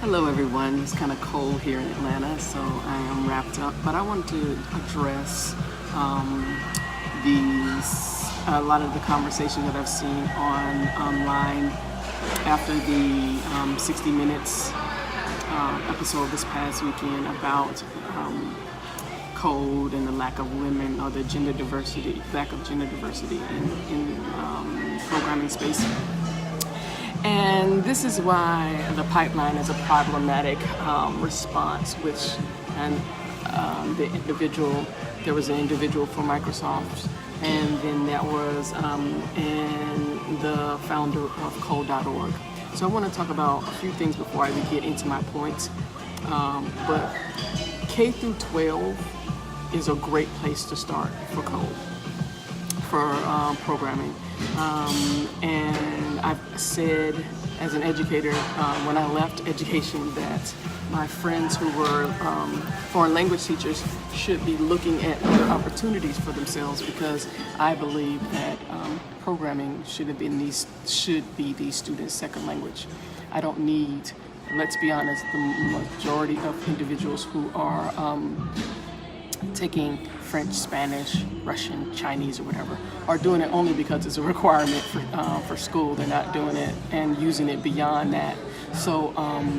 Hello everyone, it's kind of cold here in Atlanta, so I am wrapped up, but I wanted to address a lot of the conversation that I've seen online after the 60 Minutes episode this past weekend about code and the lack of women or the lack of gender diversity in programming space. And this is why the pipeline is a problematic response, there was an individual for Microsoft, and then that was and the founder of code.org. So I want to talk about a few things before I get into my points. But K through 12 is a great place to start for code, for programming. And I've said as an educator when I left education that my friends who were foreign language teachers should be looking at other opportunities for themselves, because I believe that programming should be these students' second language. I don't need, let's be honest, the majority of individuals who are taking French, Spanish, Russian, Chinese, or whatever are doing it only because it's a requirement for school. They're not doing it and using it beyond that. So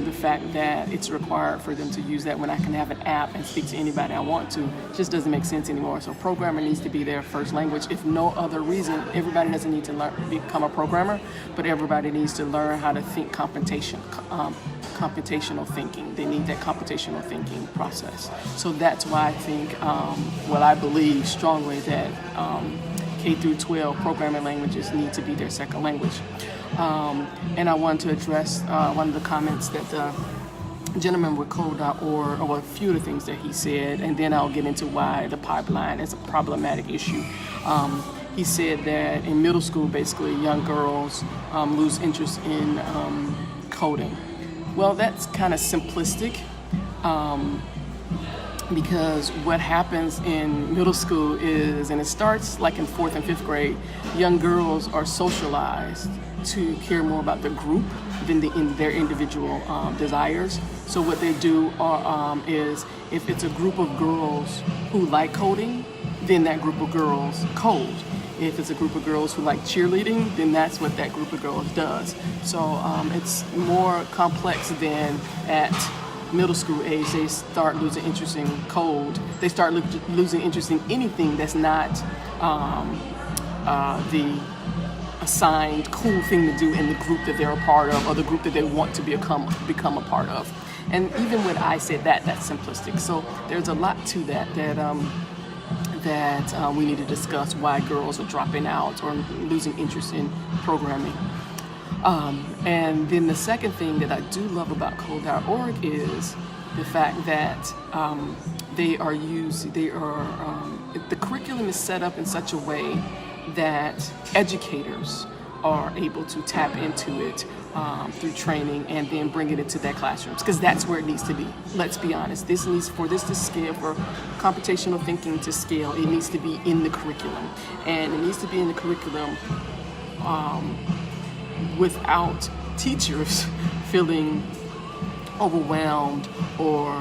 the fact that it's required for them to use that when I can have an app and speak to anybody I want to just doesn't make sense anymore. So programming needs to be their first language. If no other reason, everybody doesn't need to become a programmer, but everybody needs to learn how to think computational thinking. They need that computational thinking process. So that's why I think, I believe strongly that K through 12 programming languages need to be their second language. And I want to address one of the comments that the gentleman with code.org, or a few of the things that he said, and then I'll get into why the pipeline is a problematic issue. He said that in middle school, basically, young girls lose interest in coding. Well, that's kind of simplistic, because what happens in middle school is, and it starts like in 4th and 5th grade, young girls are socialized to care more about the group than in their individual desires. So what they do is, if it's a group of girls who like coding, then that group of girls code. If it's a group of girls who like cheerleading, then that's what that group of girls does. So it's more complex than at middle school age. They start losing interest in code. They start losing interest in anything that's not the assigned cool thing to do in the group that they're a part of, or the group that they want to become a part of. And even when I said that, that's simplistic. So there's a lot to that we need to discuss, why girls are dropping out or losing interest in programming. And then the second thing that I do love about code.org is the fact that the curriculum is set up in such a way that educators are able to tap into it through training and then bring it into their classrooms, because that's where it needs to be. Let's be honest, for this to scale, for computational thinking to scale, it needs to be in the curriculum, and it needs to be in the curriculum without teachers feeling overwhelmed or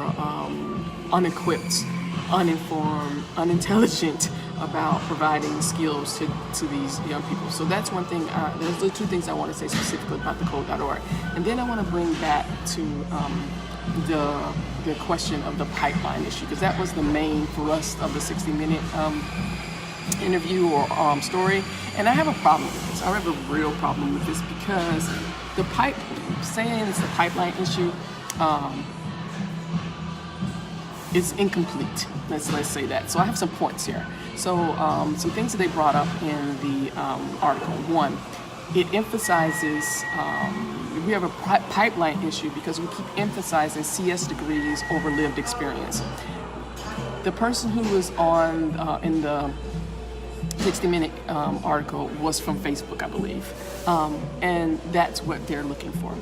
unequipped, uninformed, unintelligent about providing skills to these young people. So that's one thing. Those are the two things I want to say specifically about the code.org. And then I want to bring back to the question of the pipeline issue, because that was the main thrust of the 60-minute interview or story. And I have a problem with this. I have a real problem with this, because saying it's the pipeline issue is incomplete. Let's say that. So I have some points here. So some things that they brought up in the article. One, it emphasizes we have a pipeline issue because we keep emphasizing CS degrees over lived experience. The person who was on in the 60-minute article was from Facebook, I believe, and that's what they're looking for.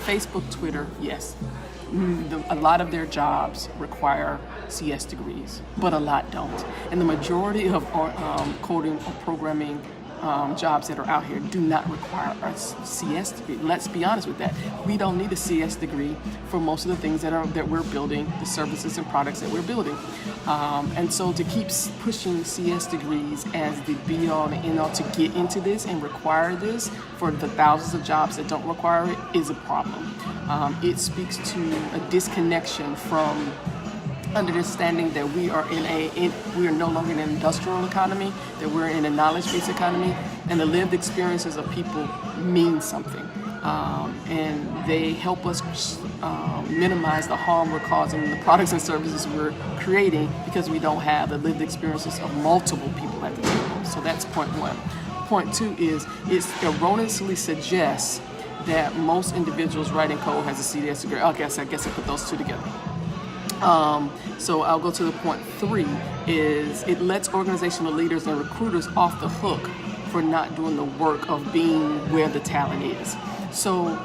Facebook, Twitter, yes. A lot of their jobs require CS degrees, but a lot don't. And the majority of coding or programming jobs that are out here do not require a CS degree. Let's be honest with that. We don't need a CS degree for most of the things that we're building, the services and products that we're building. And so to keep pushing CS degrees as the be-all and end-all to get into this and require this for the thousands of jobs that don't require it is a problem. It speaks to a disconnection from understanding that we are we are no longer in an industrial economy, that we're in a knowledge-based economy, and the lived experiences of people mean something. And they help us minimize the harm we're causing in the products and services we're creating because we don't have the lived experiences of multiple people at the table. So that's point one. Point two is it erroneously suggests that most individuals writing code has a CS degree. I guess I put those two together. So I'll go to the point three is it lets organizational leaders and recruiters off the hook for not doing the work of being where the talent is. So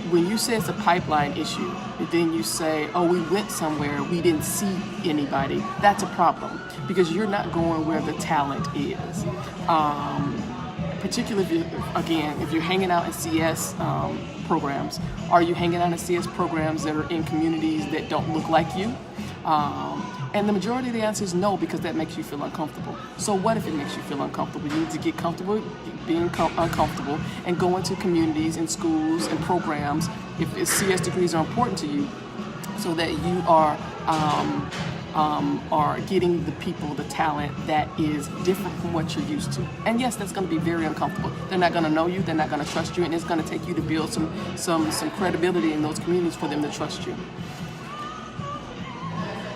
when you say it's a pipeline issue, then you say, oh, we went somewhere, we didn't see anybody, that's a problem because you're not going where the talent is. Particularly if you're hanging out in CS programs, are you hanging out in CS programs that are in communities that don't look like you? And the majority of the answer is no, because that makes you feel uncomfortable. So what if it makes you feel uncomfortable? You need to get comfortable being uncomfortable and go into communities and schools and programs if CS degrees are important to you, so that you are getting the people, the talent that is different from what you're used to. And yes, that's going to be very uncomfortable. They're not going to know you, they're not going to trust you, and it's going to take you to build some credibility in those communities for them to trust you.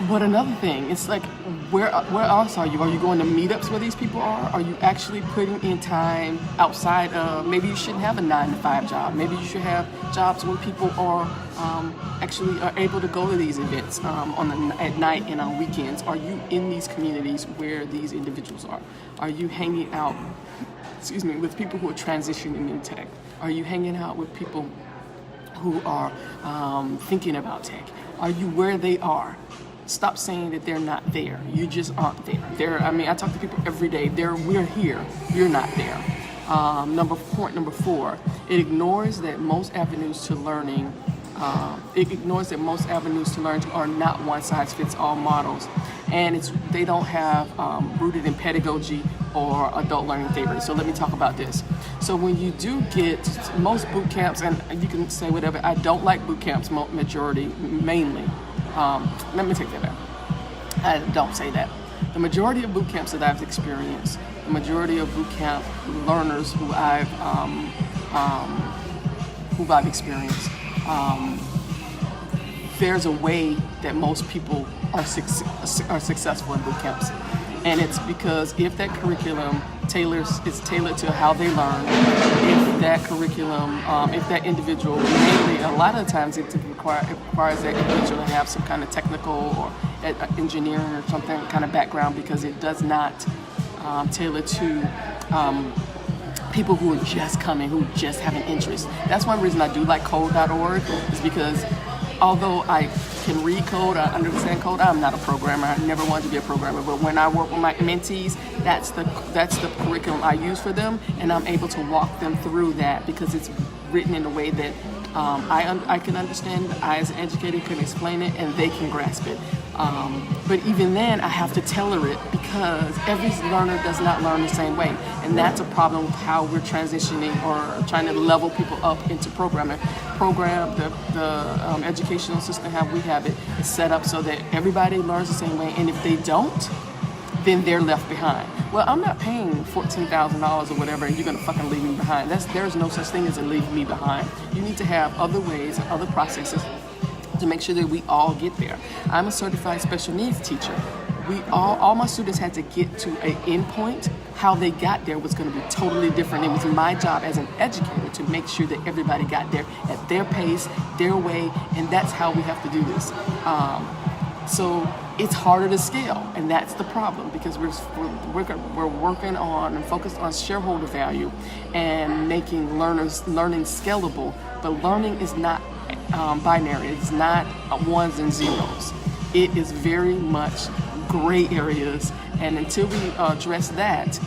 But another thing, it's like, where else are you? Are you going to meetups where these people are? Are you actually putting in time outside of, maybe you shouldn't have a 9-to-5 job. Maybe you should have jobs where people are actually are able to go to these events at night and on weekends. Are you in these communities where these individuals are? Are you hanging out, with people who are transitioning in tech? Are you hanging out with people who are thinking about tech? Are you where they are? Stop saying that they're not there. You just aren't there. I talk to people every day. We're here. You're not there. Point number four, it ignores that most avenues to learning are not one-size-fits-all models, and they don't have rooted in pedagogy or adult learning theory. So let me talk about this. So when you do get most boot camps, and you can say whatever, I don't like boot camps mainly. Let me take that back. I don't say that. The majority of boot camps that I've experienced, the majority of boot camp learners who I've experienced, there's a way that most people are successful in boot camps, and it's because if that curriculum is tailored to how they learn, if that curriculum, if that individual, mainly a lot of times it requires that individual to have some kind of technical or engineering or something kind of background, because it does not tailor to people who are just coming, who just have an interest. That's one reason I do like code.org, is because although I can read code, I understand code, I'm not a programmer. I never wanted to be a programmer. But when I work with my mentees, that's the curriculum I use for them, and I'm able to walk them through that because it's written in a way that I can understand, I as an educator can explain it, and they can grasp it. But even then, I have to tailor it because every learner does not learn the same way. And that's a problem with how we're transitioning or trying to level people up into programming. The educational system we have it is set up so that everybody learns the same way, and if they don't, then they're left behind. Well, I'm not paying $14,000 or whatever, and you're gonna fucking leave me behind. There's no such thing as a leave me behind. You need to have other ways and other processes to make sure that we all get there. I'm a certified special needs teacher. All my students had to get to an end point. How they got there was going to be totally different. It was my job as an educator to make sure that everybody got there at their pace, their way, and that's how we have to do this. So it's harder to scale, and that's the problem, because we're working on and focused on shareholder value and making learning scalable. But learning is not binary. It's not ones and zeros. It is very much gray areas, and until we address that,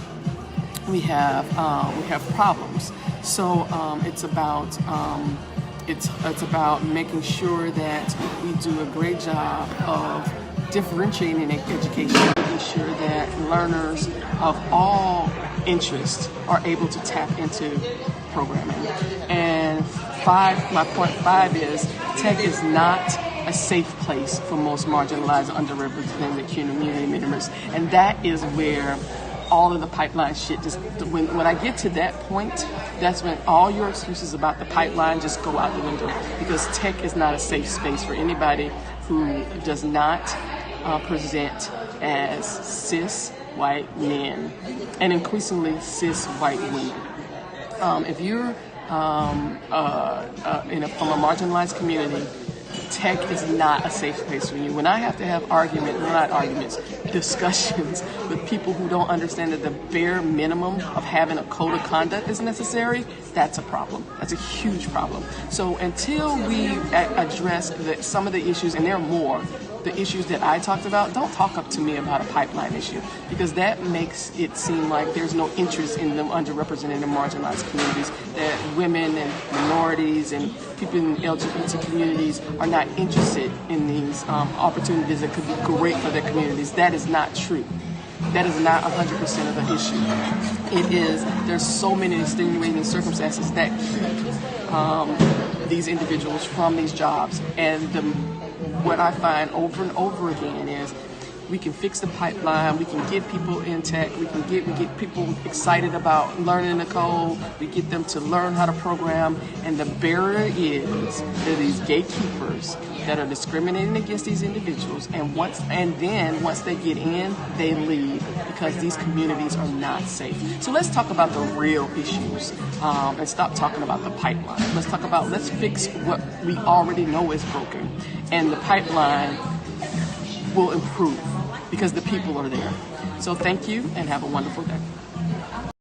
we have problems. So it's about making sure that we do a great job of differentiating education, making sure that learners of all interests are able to tap into programming. And my point five is tech is not a safe place for most marginalized, underrepresented community members. And that is where all of the pipeline shit when I get to that point, that's when all your excuses about the pipeline just go out the window, because tech is not a safe space for anybody who does not present as cis white men and increasingly cis white women. If you're from a marginalized community, tech is not a safe place for you. When I have to have discussions with people who don't understand that the bare minimum of having a code of conduct is necessary, that's a problem. That's a huge problem. So until we address some of the issues, and there are more, the issues that I talked about, don't talk up to me about a pipeline issue, because that makes it seem like there's no interest in the underrepresented and marginalized communities, that women and minorities and people in LGBT communities are not interested in these opportunities that could be great for their communities. That is not true. That is not 100% of the issue. There's so many extenuating circumstances that keep these individuals from these jobs. And what I find over and over again is we can fix the pipeline, we can get people in tech, we get people excited about learning the code, we get them to learn how to program, and the barrier is there are these gatekeepers that are discriminating against these individuals, and then once they get in, they leave because these communities are not safe. So let's talk about the real issues and stop talking about the pipeline. Let's fix what we already know is broken, and the pipeline will improve because the people are there. So thank you and have a wonderful day.